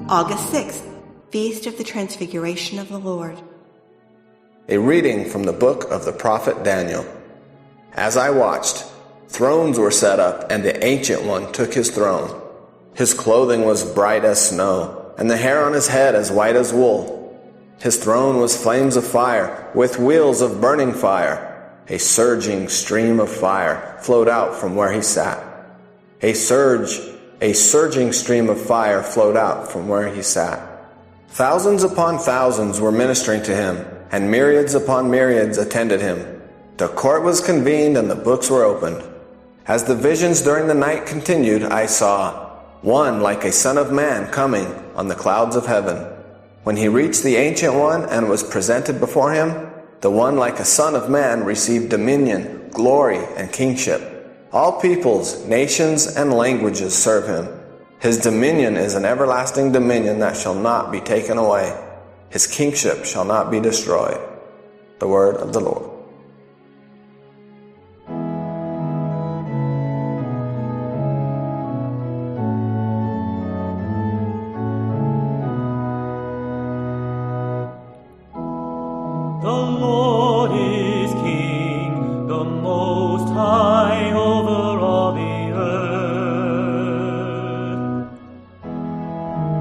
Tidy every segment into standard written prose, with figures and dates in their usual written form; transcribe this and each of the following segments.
August 6th, Feast of the Transfiguration of the Lord. A reading from the book of the prophet Daniel. As I watched, thrones were set up, and the Ancient One took his throne. His clothing was bright as snow, and the hair on his head as white as wool. His throne was flames of fire, with wheels of burning fire. A surging stream of fire flowed out from where he sat. A surging stream of fire flowed out from where he sat. Thousands upon thousands were ministering to him, and myriads upon myriads attended him. The court was convened and the books were opened. As the visions during the night continued, I saw one like a son of man coming on the clouds of heaven. When he reached the Ancient One and was presented before him, the one like a son of man received dominion, glory, and kingship. All peoples, nations, and languages serve him. His dominion is an everlasting dominion that shall not be taken away. His kingship shall not be destroyed. The word of the Lord. The Lord is King, the Most High over all the earth.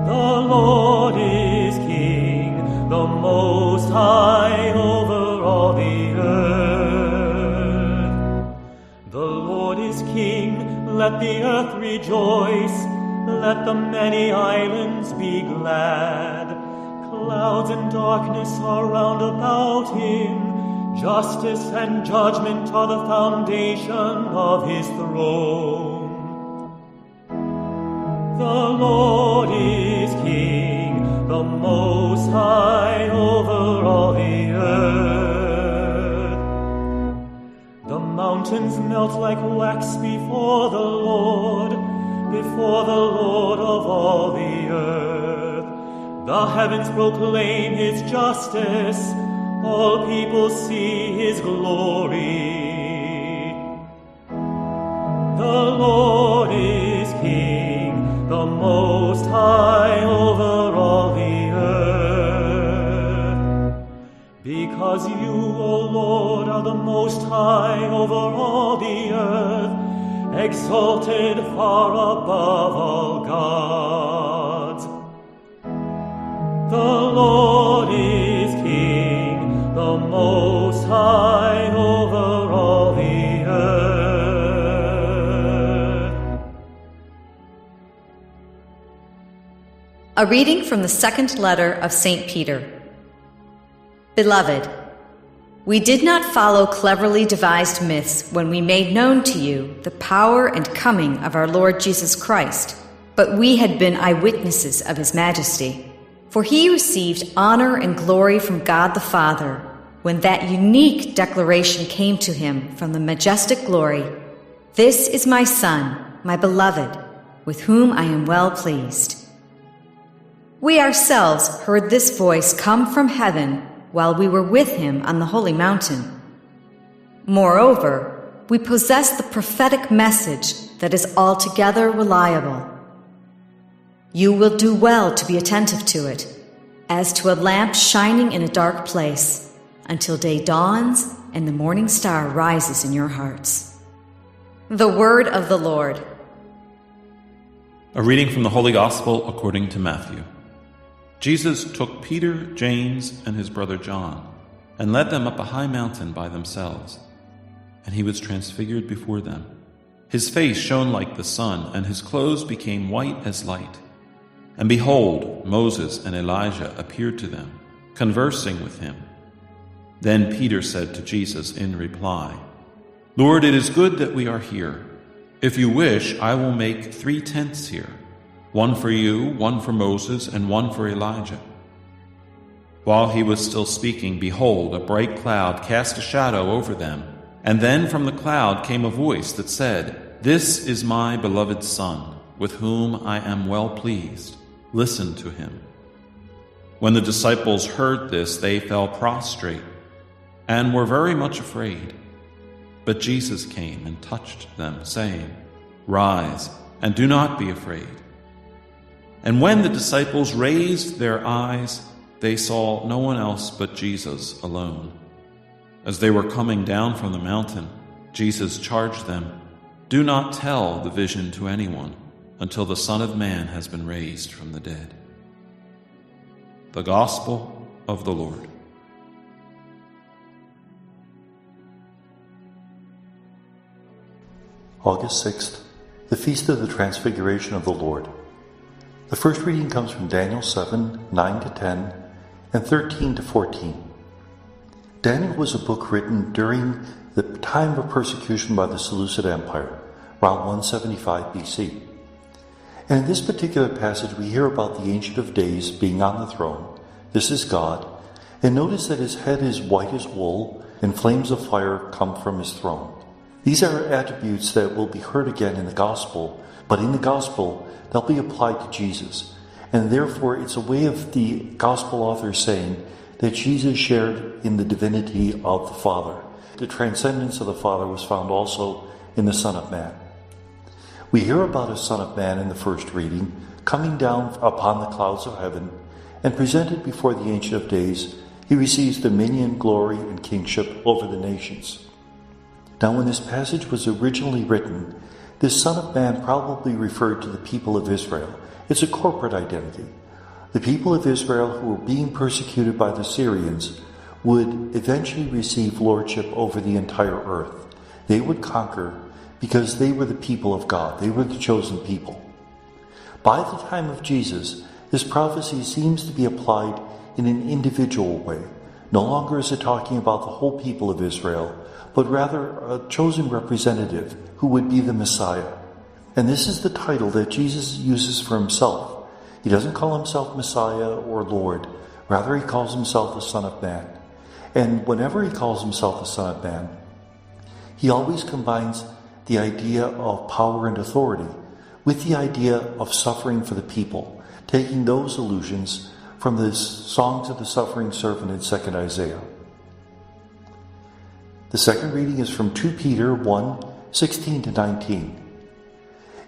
The Lord is King, the Most High over all the earth. The Lord is King, let the earth rejoice, let the many islands be glad. Clouds and darkness are round about him. Justice and judgment are the foundation of his throne. The Lord is King, the Most High over all the earth. The mountains melt like wax before the Lord of all the earth. The heavens proclaim his justice, all people see his glory. The Lord is King, the Most High over all the earth. Because you, O Lord, are the Most High over all the earth, exalted far above all gods. The Lord is King, the Most High over all the earth. A reading from the second letter of St. Peter. Beloved, we did not follow cleverly devised myths when we made known to you the power and coming of our Lord Jesus Christ, but we had been eyewitnesses of his majesty. For he received honor and glory from God the Father when that unique declaration came to him from the majestic glory, "This is my Son, my beloved, with whom I am well pleased." We ourselves heard this voice come from heaven while we were with him on the holy mountain. Moreover, we possess the prophetic message that is altogether reliable. You will do well to be attentive to it, as to a lamp shining in a dark place, until day dawns and the morning star rises in your hearts. The word of the Lord. A reading from the Holy Gospel according to Matthew. Jesus took Peter, James, and his brother John, and led them up a high mountain by themselves, and he was transfigured before them. His face shone like the sun, and his clothes became white as light. And behold, Moses and Elijah appeared to them, conversing with him. Then Peter said to Jesus in reply, "Lord, it is good that we are here. If you wish, I will make 3 tents here, one for you, one for Moses, and one for Elijah." While he was still speaking, behold, a bright cloud cast a shadow over them, and then from the cloud came a voice that said, "This is my beloved Son, with whom I am well pleased. Listen to him." When the disciples heard this, they fell prostrate and were very much afraid. But Jesus came and touched them, saying, "Rise, and do not be afraid." And when the disciples raised their eyes, they saw no one else but Jesus alone. As they were coming down from the mountain, Jesus charged them, "Do not tell the vision to anyone until the Son of Man has been raised from the dead." The Gospel of the Lord. August 6th, the Feast of the Transfiguration of the Lord. The first reading comes from Daniel 7, 9-10, and 13-14. Daniel was a book written during the time of persecution by the Seleucid Empire, around 175 BC. And in this particular passage we hear about the Ancient of Days being on the throne. This is God. And notice that his head is white as wool, and flames of fire come from his throne. These are attributes that will be heard again in the Gospel, but in the Gospel they'll be applied to Jesus. And therefore it's a way of the Gospel author saying that Jesus shared in the divinity of the Father. The transcendence of the Father was found also in the Son of Man. We hear about a Son of Man in the first reading, coming down upon the clouds of heaven, and presented before the Ancient of Days. He receives dominion, glory, and kingship over the nations. Now, when this passage was originally written, this Son of Man probably referred to the people of Israel. It's a corporate identity. The people of Israel who were being persecuted by the Syrians would eventually receive lordship over the entire earth. They would conquer because they were the people of God. They were the chosen people. By the time of Jesus, this prophecy seems to be applied in an individual way. No longer is it talking about the whole people of Israel, but rather a chosen representative who would be the Messiah. And this is the title that Jesus uses for himself. He doesn't call himself Messiah or Lord. Rather, he calls himself the Son of Man. And whenever he calls himself the Son of Man, he always combines the idea of power and authority with the idea of suffering for the people, taking those allusions from the songs of the suffering servant in 2 Isaiah. The second reading is from 2 Peter 1, 16-19.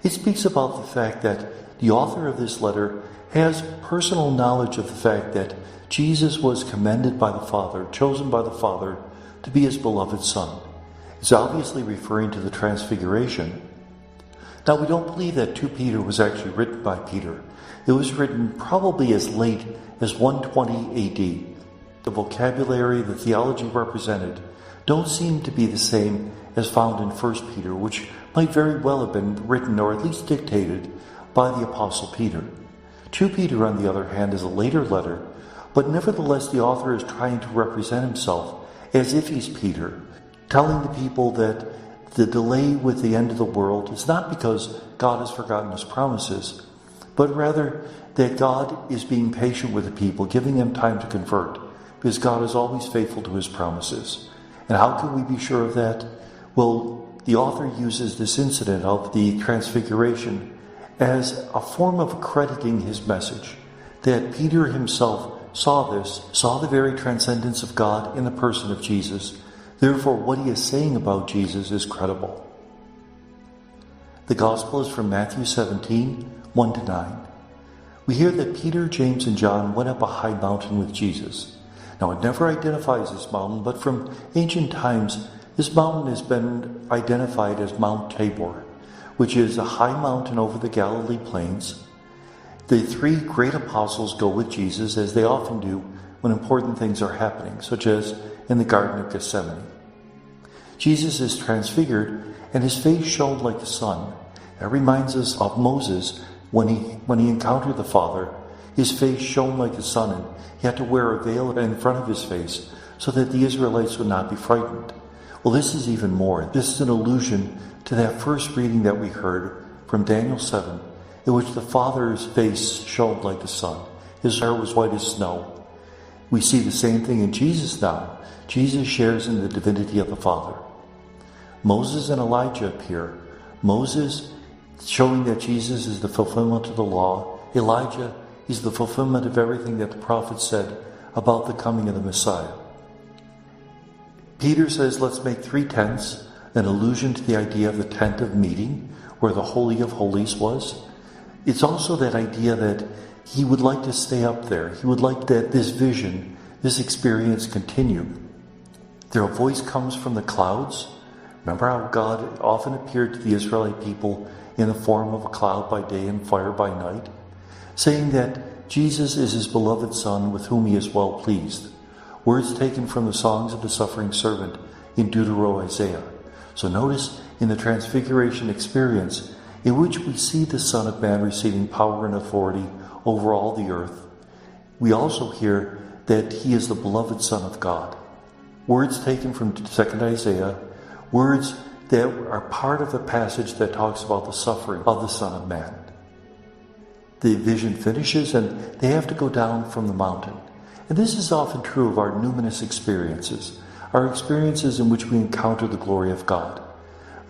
It speaks about the fact that the author of this letter has personal knowledge of the fact that Jesus was commended by the Father, chosen by the Father to be his beloved Son. It's obviously referring to the Transfiguration. Now, we don't believe that 2 Peter was actually written by Peter. It was written probably as late as 120 AD. The vocabulary, the theology represented, don't seem to be the same as found in 1 Peter, which might very well have been written or at least dictated by the Apostle Peter. 2 Peter, on the other hand, is a later letter, but nevertheless the author is trying to represent himself as if he's Peter, telling the people that the delay with the end of the world is not because God has forgotten his promises, but rather that God is being patient with the people, giving them time to convert, because God is always faithful to his promises. And how can we be sure of that? Well, the author uses this incident of the Transfiguration as a form of accrediting his message, that Peter himself saw the very transcendence of God in the person of Jesus. Therefore, what he is saying about Jesus is credible. The Gospel is from Matthew 17, 1-9. We hear that Peter, James, and John went up a high mountain with Jesus. Now, it never identifies this mountain, but from ancient times, this mountain has been identified as Mount Tabor, which is a high mountain over the Galilee plains. The three great apostles go with Jesus, as they often do when important things are happening, such as in the Garden of Gethsemane. Jesus is transfigured, and his face shone like the sun. That reminds us of Moses when he encountered the Father. His face shone like the sun, and he had to wear a veil in front of his face so that the Israelites would not be frightened. Well, this is even more. This is an allusion to that first reading that we heard from Daniel 7, in which the Father's face shone like the sun. His hair was white as snow. We see the same thing in Jesus now. Jesus shares in the divinity of the Father. Moses and Elijah appear. Moses showing that Jesus is the fulfillment of the law. Elijah is the fulfillment of everything that the prophet said about the coming of the Messiah. Peter says, let's make 3 tents, an allusion to the idea of the tent of meeting, where the Holy of Holies was. It's also that idea that he would like to stay up there. He would like that this vision, this experience continue. Their voice comes from the clouds. Remember how God often appeared to the Israelite people in the form of a cloud by day and fire by night, saying that Jesus is his beloved Son with whom he is well pleased. Words taken from the songs of the suffering servant in Deutero-Isaiah. So notice in the Transfiguration experience, in which we see the Son of Man receiving power and authority over all the earth, we also hear that he is the beloved Son of God. Words taken from 2nd Isaiah, words that are part of the passage that talks about the suffering of the Son of Man. The vision finishes and they have to go down from the mountain. And this is often true of our numinous experiences, our experiences in which we encounter the glory of God.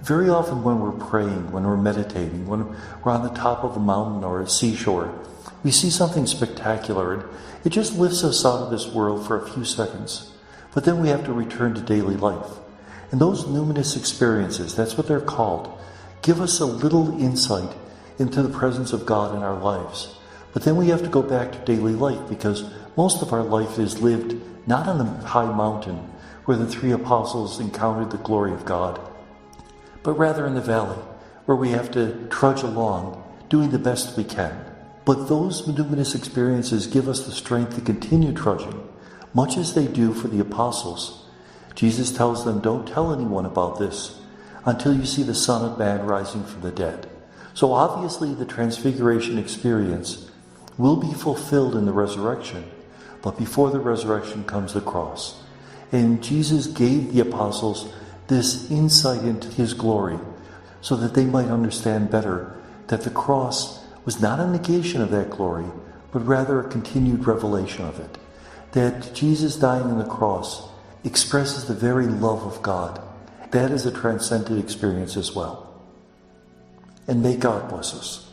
Very often when we're praying, when we're meditating, when we're on the top of a mountain or a seashore, we see something spectacular and it just lifts us out of this world for a few seconds. But then we have to return to daily life. And those numinous experiences, that's what they're called, give us a little insight into the presence of God in our lives. But then we have to go back to daily life because most of our life is lived not on the high mountain where the 3 apostles encountered the glory of God, but rather in the valley where we have to trudge along, doing the best we can. But those numinous experiences give us the strength to continue trudging, much as they do for the apostles. Jesus tells them, don't tell anyone about this until you see the Son of Man rising from the dead. So obviously the Transfiguration experience will be fulfilled in the resurrection, but before the resurrection comes the cross. And Jesus gave the apostles this insight into his glory so that they might understand better that the cross was not a negation of that glory, but rather a continued revelation of it. That Jesus dying on the cross expresses the very love of God. That is a transcendent experience as well. And may God bless us.